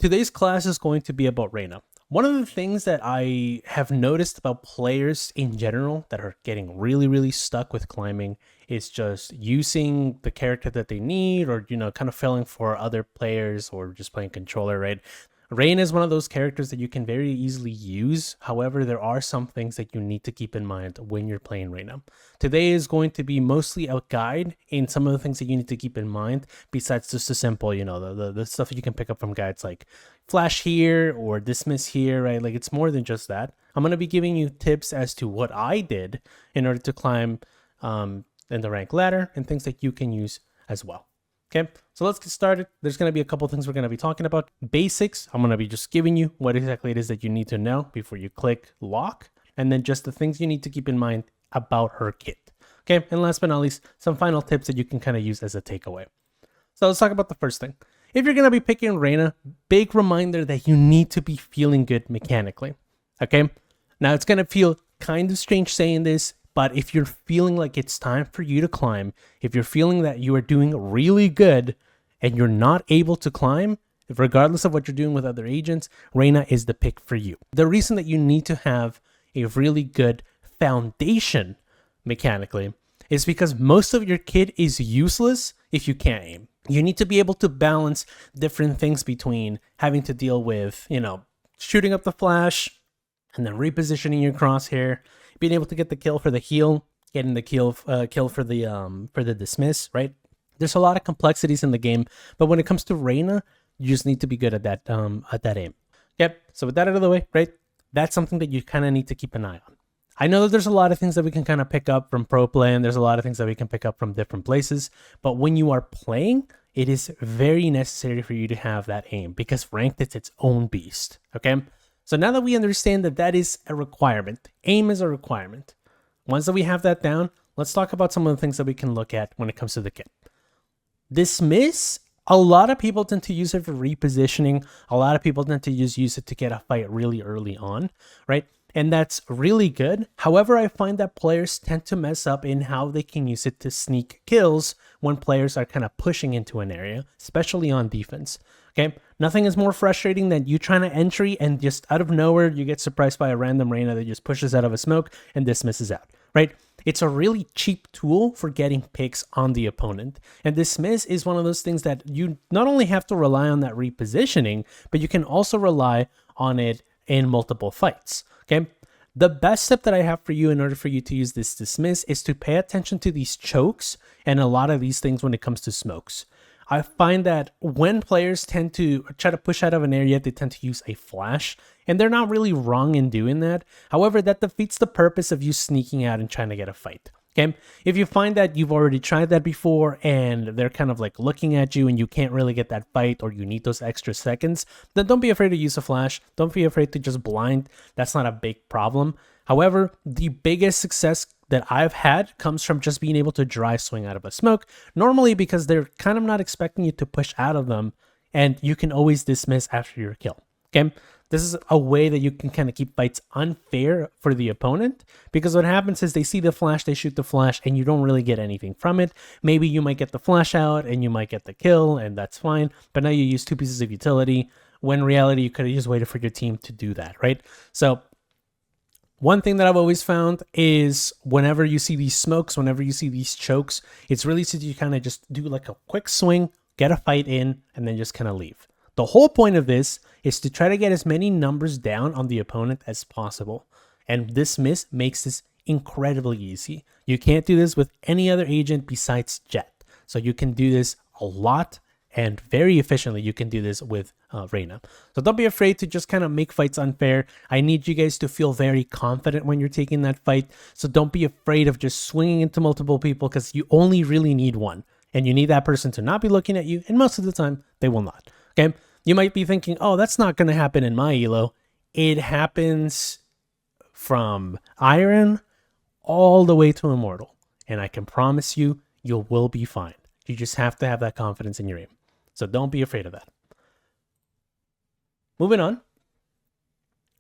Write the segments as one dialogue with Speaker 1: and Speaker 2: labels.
Speaker 1: Today's class is going to be about Reyna. One of the things that I have noticed about players in general that are getting really stuck with climbing is just using the character that they need, or kind of falling for other players, or just playing controller, right? Reyna is one of those characters that you can very easily use. However, there are some things that you need to keep in mind when you're playing Reyna. Today is going to be mostly a guide in some of the things that you need to keep in mind, besides just the simple, the stuff that you can pick up from guides like flash here or dismiss here, right? Like, it's more than just that. I'm going to be giving you tips as to what I did in order to climb in the rank ladder, and things that you can use as well. Okay, so let's get started. There's going to be a couple things we're going to be talking about. Basics, I'm going to be just giving you what exactly it is that you need to know before you click lock, and then just the things you need to keep in mind about her kit. Okay, and last but not least, some final tips that you can kind of use as a takeaway. So let's talk about the first thing. If you're going to be picking Reyna, big reminder that you need to be feeling good mechanically. Okay, now it's going to feel kind of strange saying this, but if you're feeling like it's time for you to climb, if you're feeling that you are doing really good and you're not able to climb, regardless of what you're doing with other agents, Reyna is the pick for you. The reason that you need to have a really good foundation mechanically is because most of your kit is useless if you can't aim. You need to be able to balance different things between having to deal with, shooting up the flash and then repositioning your crosshair, being able to get the kill for the heal, getting the kill for the dismiss, right? There's a lot of complexities in the game, but when it comes to Reyna, you just need to be good at that aim. Yep. So with that out of the way, right? That's something that you kind of need to keep an eye on. I know that there's a lot of things that we can kind of pick up from pro play, and there's a lot of things that we can pick up from different places, but when you are playing, it is very necessary for you to have that aim, because ranked is its own beast. Okay. So now that we understand that that is a requirement, aim is a requirement. Once that we have that down, let's talk about some of the things that we can look at when it comes to the kit. Dismiss, a lot of people tend to use it for repositioning. A lot of people tend to just use it to get a fight really early on, right? And that's really good. However, I find that players tend to mess up in how they can use it to sneak kills when players are kind of pushing into an area, especially on defense. Okay, nothing is more frustrating than you trying to entry and just out of nowhere you get surprised by a random Reyna that just pushes out of a smoke and dismisses out, right? It's a really cheap tool for getting picks on the opponent. And dismiss is one of those things that you not only have to rely on that repositioning, but you can also rely on it in multiple fights. Okay, the best step that I have for you in order for you to use this dismiss is to pay attention to these chokes and a lot of these things when it comes to smokes. I find that when players tend to try to push out of an area, they tend to use a flash, and they're not really wrong in doing that. However, that defeats the purpose of you sneaking out and trying to get a fight. Okay, if you find that you've already tried that before and they're kind of like looking at you and you can't really get that fight, or you need those extra seconds, then don't be afraid to use a flash. Don't be afraid to just blind. That's not a big problem. However, the biggest success that I've had comes from just being able to dry swing out of a smoke, normally because they're kind of not expecting you to push out of them, and you can always dismiss after your kill. Okay, this is a way that you can kind of keep fights unfair for the opponent, because what happens is they see the flash, they shoot the flash, and you don't really get anything from it. Maybe you might get the flash out and you might get the kill, and that's fine, but now you use 2 pieces of utility, when in reality you could have just waited for your team to do that, right? So one thing that I've always found is whenever you see these smokes, whenever you see these chokes, it's really easy to kind of just do like a quick swing, get a fight in, and then just kind of leave. The whole point of this is to try to get as many numbers down on the opponent as possible. And dismiss makes this incredibly easy. You can't do this with any other agent besides Jet. So you can do this a lot, and very efficiently you can do this with Reyna. So don't be afraid to just kind of make fights unfair. I need you guys to feel very confident when you're taking that fight. So don't be afraid of just swinging into multiple people, because you only really need one. And you need that person to not be looking at you, and most of the time they will not. Okay, you might be thinking, oh, that's not going to happen in my elo. It happens from Iron all the way to Immortal. And I can promise you, you will be fine. You just have to have that confidence in your aim. So don't be afraid of that. Moving on.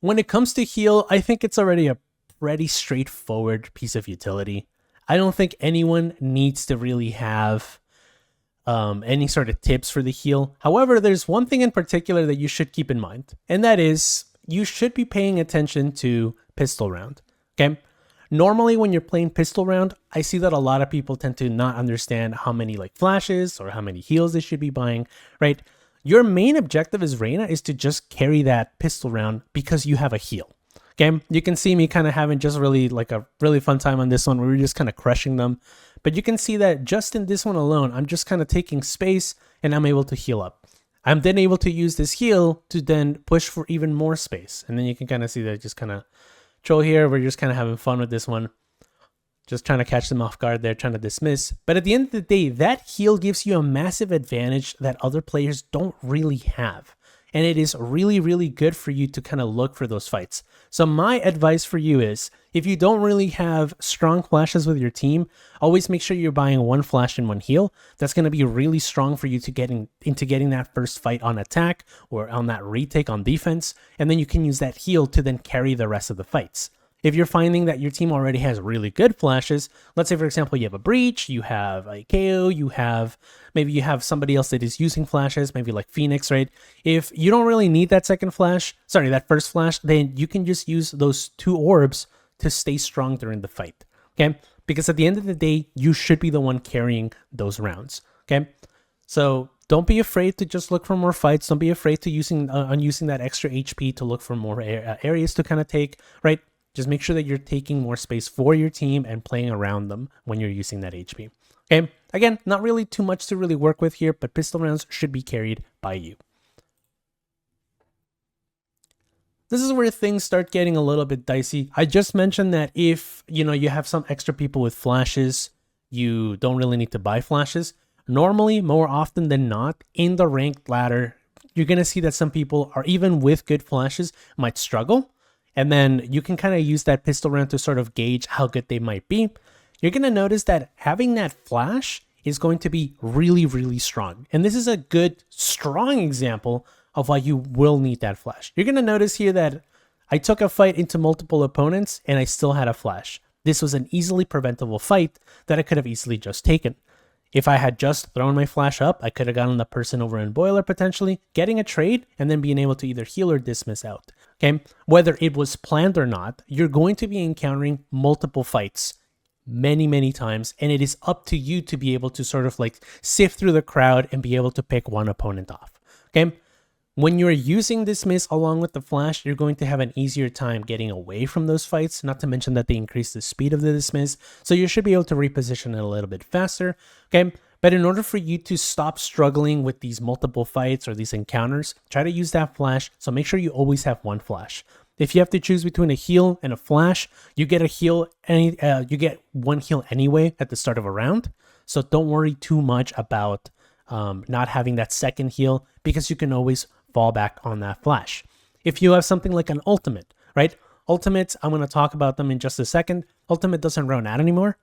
Speaker 1: When it comes to heal, I think it's already a pretty straightforward piece of utility. I don't think anyone needs to really have any sort of tips for the heal. However, there's one thing in particular that you should keep in mind, and that is you should be paying attention to pistol round. Okay. Normally, when you're playing pistol round, I see that a lot of people tend to not understand how many like flashes or how many heals they should be buying, right? Your main objective as Reyna is to just carry that pistol round because you have a heal. Okay, you can see me kind of having just really like a really fun time on this one where we're just kind of crushing them. But you can see that just in this one alone, I'm just kind of taking space and I'm able to heal up. I'm then able to use this heal to then push for even more space. And then you can kind of see that just kind of troll here. We're just kind of having fun with this one. Just trying to catch them off guard there, trying to dismiss. But at the end of the day, that heal gives you a massive advantage that other players don't really have. And it is really, really good for you to kind of look for those fights. So my advice for you is, if you don't really have strong flashes with your team, always make sure you're buying one flash and one heal. That's going to be really strong for you to getting that first fight on attack or on that retake on defense. And then you can use that heal to then carry the rest of the fights. If you're finding that your team already has really good flashes, let's say, for example, you have a breach, you have a KO, maybe you have somebody else that is using flashes, maybe like Phoenix, right? If you don't really need that that first flash, then you can just use those 2 orbs to stay strong during the fight, okay? Because at the end of the day, you should be the one carrying those rounds, okay? So don't be afraid to just look for more fights. Don't be afraid to using that extra HP to look for more areas to kind of take, right? Just make sure that you're taking more space for your team and playing around them when you're using that HP. Okay, again, not really too much to really work with here, but pistol rounds should be carried by you. This is where things start getting a little bit dicey. I just mentioned that if you have some extra people with flashes, you don't really need to buy flashes. Normally, more often than not, in the ranked ladder, you're going to see that some people are, even with good flashes, might struggle. And then you can kind of use that pistol round to sort of gauge how good they might be. You're going to notice that having that flash is going to be really, really strong. And this is a good, strong example of why you will need that flash. You're going to notice here that I took a fight into multiple opponents and I still had a flash. This was an easily preventable fight that I could have easily just taken. If I had just thrown my flash up, I could have gotten the person over in Boiler potentially, getting a trade, and then being able to either heal or dismiss out. Okay, whether it was planned or not, you're going to be encountering multiple fights many, many times, and it is up to you to be able to sort of like sift through the crowd and be able to pick one opponent off. Okay, when you're using dismiss along with the flash, you're going to have an easier time getting away from those fights, not to mention that they increase the speed of the dismiss, so you should be able to reposition it a little bit faster. Okay, but in order for you to stop struggling with these multiple fights or these encounters, try to use that flash. So make sure you always have one flash. If you have to choose between a heal and a flash, you get you get one heal anyway at the start of a round. So don't worry too much about not having that second heal, because you can always fall back on that flash. If you have something like an ultimate, right? Ultimates, I'm going to talk about them in just a second. Ultimate doesn't run out anymore.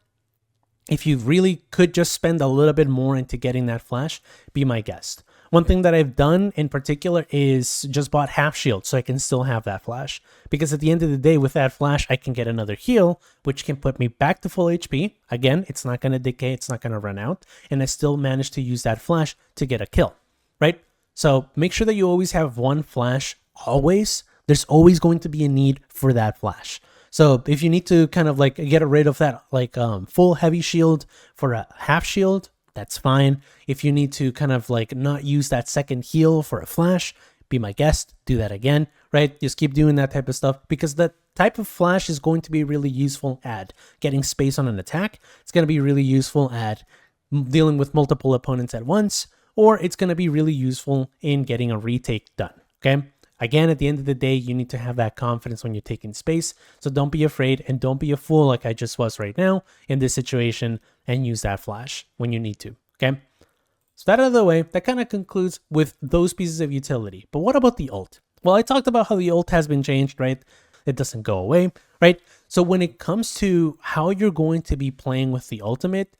Speaker 1: If you really could just spend a little bit more into getting that flash, be my guest. One thing that I've done in particular is just bought half shield so I can still have that flash. Because at the end of the day, with that flash, I can get another heal, which can put me back to full HP. Again, it's not going to decay, it's not going to run out. And I still manage to use that flash to get a kill, right? So make sure that you always have one flash, always. There's always going to be a need for that flash. So if you need to kind of like get rid of that like full heavy shield for a half shield, that's fine. If you need to kind of like not use that second heal for a flash, be my guest, do that again, right? Just keep doing that type of stuff, because that type of flash is going to be really useful at getting space on an attack. It's going to be really useful at dealing with multiple opponents at once, or it's going to be really useful in getting a retake done, okay? Again, at the end of the day, you need to have that confidence when you're taking space. So don't be afraid and don't be a fool like I just was right now in this situation, and use that flash when you need to, okay? So that out of the way, that kind of concludes with those pieces of utility. But what about the ult? Well, I talked about how the ult has been changed, right? It doesn't go away, right? So when it comes to how you're going to be playing with the ultimate,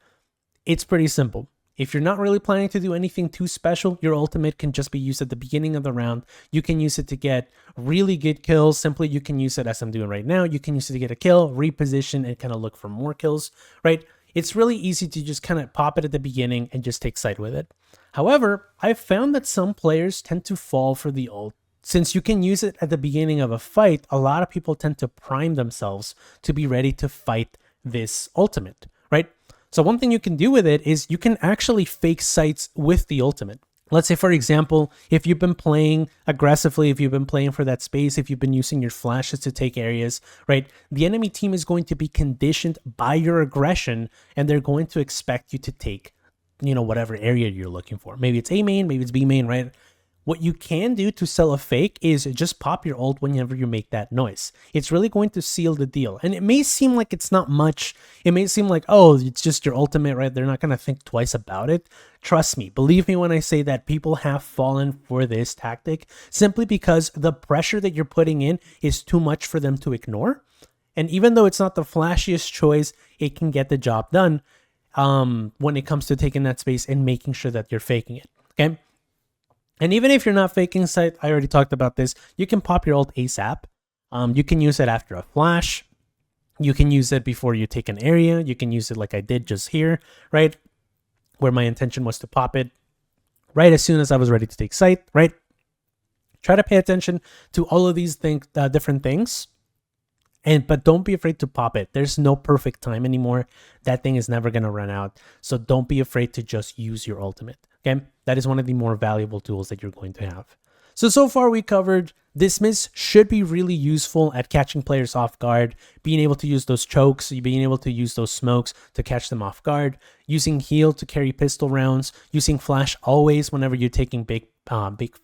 Speaker 1: it's pretty simple. If you're not really planning to do anything too special, your ultimate can just be used at the beginning of the round. You can use it to get really good kills. Simply, you can use it as I'm doing right now. You can use it to get a kill, reposition, and kind of look for more kills, right? it's really easy to just kind of pop it at the beginning and just take sight with it. However, I've found that some players tend to fall for the ult. Since you can use it at the beginning of a fight, a lot of people tend to prime themselves to be ready to fight this ultimate, right? So one thing you can do with it is you can actually fake sights with the ultimate. Let's say, for example, if you've been playing aggressively, if you've been playing for that space, if you've been using your flashes to take areas, right? The enemy team is going to be conditioned by your aggression, and they're going to expect you to take, whatever area you're looking for. Maybe it's A main, maybe it's B main, right? What you can do to sell a fake is just pop your ult whenever you make that noise. It's really going to seal the deal. And it may seem like it's not much. It may seem like, oh, it's just your ultimate, right? They're not going to think twice about it. Trust me, believe me when I say that people have fallen for this tactic simply because the pressure that you're putting in is too much for them to ignore. And even though it's not the flashiest choice, it can get the job done when it comes to taking that space and making sure that you're faking it, okay? And even if you're not faking sight, I already talked about this, you can pop your ult ASAP. You can use it after a flash. You can use it before you take an area. You can use it like I did just here, right? Where my intention was to pop it right as soon as I was ready to take sight, right? Try to pay attention to all of these different things. But don't be afraid to pop it. There's no perfect time anymore. That thing is never going to run out. So don't be afraid to just use your ultimate. Okay, that is one of the more valuable tools that you're going to have. So far we covered Dismiss should be really useful at catching players off guard, being able to use those chokes, being able to use those smokes to catch them off guard, using heal to carry pistol rounds, using flash always whenever you're taking big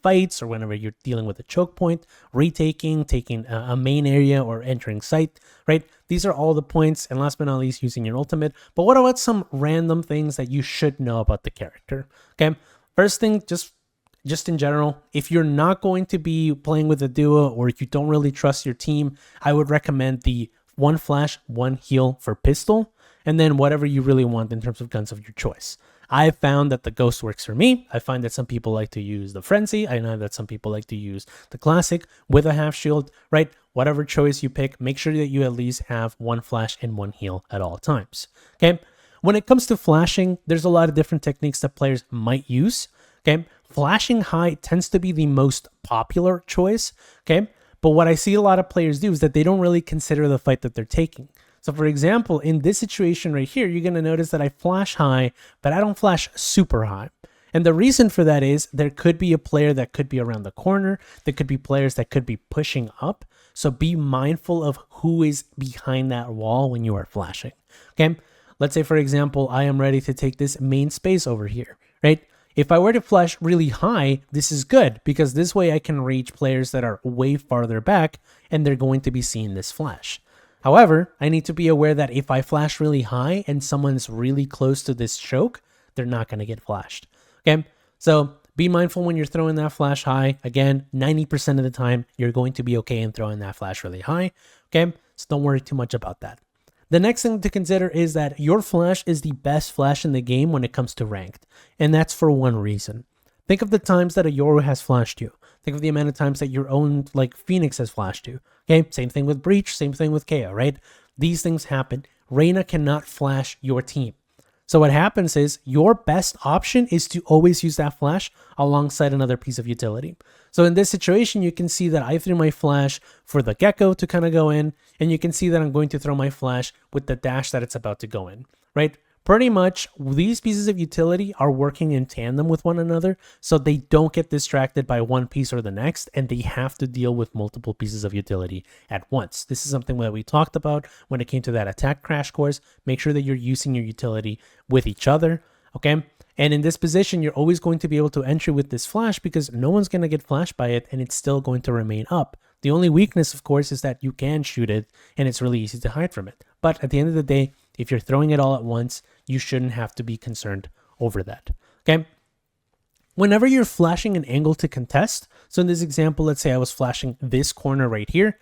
Speaker 1: fights or whenever you're dealing with a choke point, retaking, taking a main area or entering site, right? These are all the points, and last but not least, using your ultimate. But what about some random things that you should know about the character? Okay, first thing, just in general, if you're not going to be playing with a duo or if you don't really trust your team, I would recommend the one flash, one heal for pistol, and then whatever you really want in terms of guns of your choice. I found that the Ghost works for me. I find that some people like to use the Frenzy. I know that some people like to use the Classic with a half shield, right? Whatever choice you pick, make sure that you at least have one flash and one heal at all times, okay? When it comes to flashing, there's a lot of different techniques that players might use, okay? Flashing high tends to be the most popular choice, okay? But what I see a lot of players do is that they don't really consider the fight that they're taking. So for example, in this situation right here, you're going to notice that I flash high, but I don't flash super high. And the reason for that is there could be a player that could be around the corner. There could be players that could be pushing up. So be mindful of who is behind that wall when you are flashing, okay? Let's say, for example, I am ready to take this main space over here, right? If I were to flash really high, this is good because this way I can reach players that are way farther back and they're going to be seeing this flash. However, I need to be aware that if I flash really high and someone's really close to this choke, they're not going to get flashed. Okay, so be mindful when you're throwing that flash high. Again, 90% of the time, you're going to be okay in throwing that flash really high. Okay, so don't worry too much about that. The next thing to consider is that your flash is the best flash in the game when it comes to ranked. And that's for one reason. Think of the times that a Yoru has flashed you. Think of the amount of times that your own Phoenix has flashed you. Okay, same thing with Breach, same thing with KO, right? These things happen. Reyna cannot flash your team. So what happens is your best option is to always use that flash alongside another piece of utility. So in this situation, you can see that I threw my flash for the Gecko to kind of go in, and you can see that I'm going to throw my flash with the dash that it's about to go in, right? Pretty much these pieces of utility are working in tandem with one another, so they don't get distracted by one piece or the next, and they have to deal with multiple pieces of utility at once. This is something that we talked about when it came to that attack crash course. Make sure that you're using your utility with each other, okay? And in this position, you're always going to be able to enter with this flash because no one's going to get flashed by it, and it's still going to remain up. The only weakness, of course, is that you can shoot it, and it's really easy to hide from it. But at the end of the day, if you're throwing it all at once, you shouldn't have to be concerned over that, okay? Whenever you're flashing an angle to contest, so in this example, let's say I was flashing this corner right here,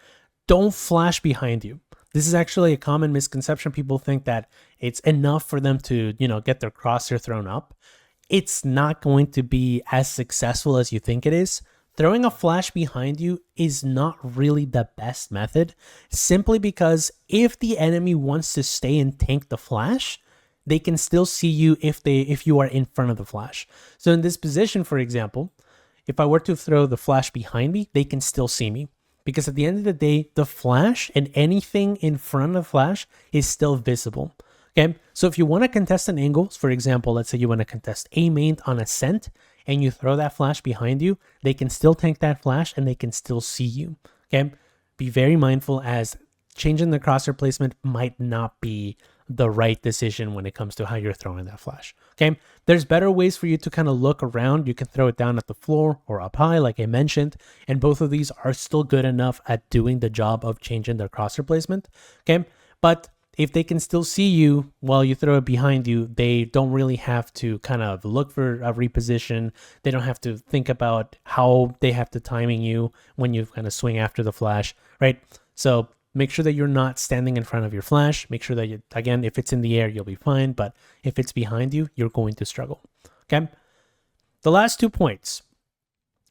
Speaker 1: don't flash behind you. This is actually a common misconception. People think that it's enough for them to, get their crosshair thrown up. It's not going to be as successful as you think it is. Throwing a flash behind you is not really the best method, simply because if the enemy wants to stay and tank the flash, they can still see you if you are in front of the flash. So in this position, for example, if I were to throw the flash behind me, they can still see me. Because at the end of the day, the flash and anything in front of the flash is still visible. Okay, so if you want to contest an angle, for example, let's say you want to contest A main on ascent, and you throw that flash behind you, they can still tank that flash and they can still see you. Okay, be very mindful, as changing the crosshair placement might not be the right decision when it comes to how you're throwing that flash. Okay, there's better ways for you to kind of look around. You can throw it down at the floor or up high, like I mentioned, and both of these are still good enough at doing the job of changing their crosshair placement. Okay, but if they can still see you while you throw it behind you, they don't really have to kind of look for a reposition. They don't have to think about how they have to timing you when you kind of swing after the flash, right? So make sure that you're not standing in front of your flash. Make sure that, you, again, if it's in the air, you'll be fine. But if it's behind you, you're going to struggle, okay? The last 2 points.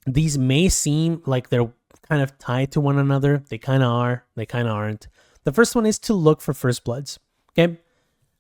Speaker 1: These may seem like they're kind of tied to one another. They kind of are. They kind of aren't. The first one is to look for first bloods, okay?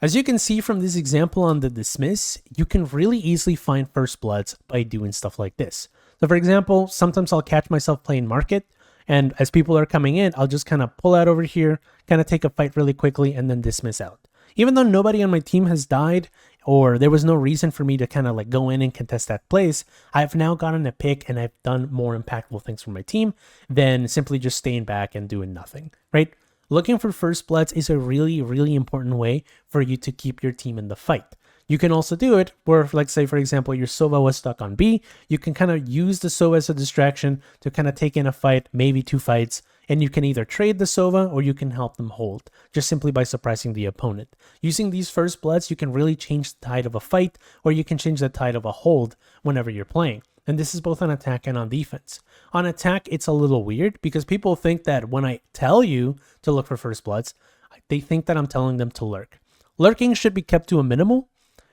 Speaker 1: As you can see from this example on the dismiss, you can really easily find first bloods by doing stuff like this. So for example, sometimes I'll catch myself playing market, and as people are coming in, I'll just kind of pull out over here, kind of take a fight really quickly, and then dismiss out. Even though nobody on my team has died, or there was no reason for me to kind of like go in and contest that place, I've now gotten a pick and I've done more impactful things for my team than simply just staying back and doing nothing, right? Looking for first bloods is a really, really important way for you to keep your team in the fight. You can also do it where, like, say, for example, your Sova was stuck on B. You can kind of use the Sova as a distraction to kind of take in a fight, maybe 2 fights, and you can either trade the Sova or you can help them hold, just simply by suppressing the opponent. Using these first bloods, you can really change the tide of a fight, or you can change the tide of a hold whenever you're playing. And this is both on attack and on defense. On attack, it's a little weird because people think that when I tell you to look for first bloods, they think that I'm telling them to lurk. Lurking should be kept to a minimal.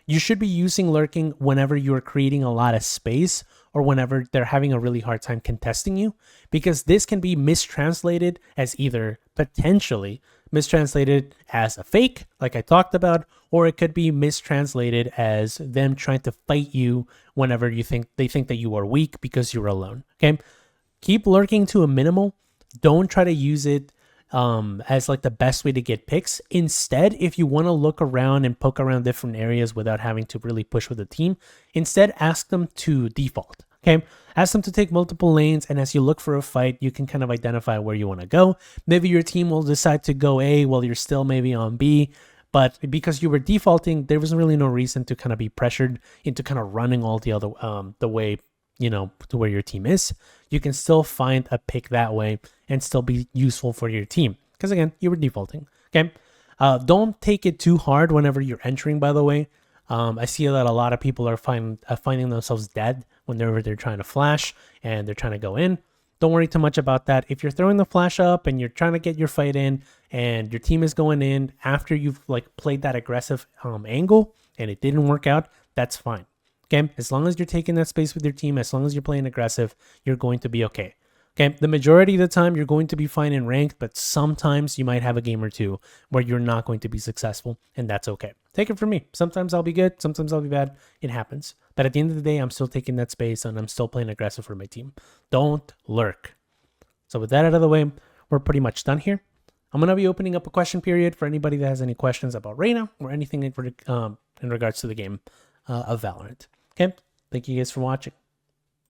Speaker 1: You should be using lurking whenever you're creating a lot of space or whenever they're having a really hard time contesting you, because this can be mistranslated as either potentially mistranslated as a fake, like I talked about, or it could be mistranslated as them trying to fight you whenever they think that you are weak because you're alone. Okay, keep lurking to a minimal. Don't try to use it as like the best way to get picks. Instead, if you want to look around and poke around different areas without having to really push with the team, instead ask them to default. Okay, ask them to take multiple lanes, and as you look for a fight, you can kind of identify where you want to go. Maybe your team will decide to go A while you're still maybe on B, but because you were defaulting, there was really no reason to kind of be pressured into kind of running all the other the way, you know, to where your team is. You can still find a pick that way and still be useful for your team because, again, you were defaulting. Okay, don't take it too hard whenever you're entering, by the way. I see that a lot of people are finding themselves dead whenever they're trying to flash and they're trying to go in. Don't worry too much about that. If you're throwing the flash up and you're trying to get your fight in and your team is going in after you've like played that aggressive angle and it didn't work out, that's fine. Okay, as long as you're taking that space with your team, as long as you're playing aggressive, you're going to be okay. Okay, the majority of the time you're going to be fine in ranked, but sometimes you might have a game or two where you're not going to be successful, and that's okay. Take it from me. Sometimes I'll be good, sometimes I'll be bad. It happens. But at the end of the day, I'm still taking that space and I'm still playing aggressive for my team. Don't lurk. So with that out of the way, we're pretty much done here. I'm going to be opening up a question period for anybody that has any questions about Reyna or anything in regards to the game of Valorant. Okay, thank you guys for watching.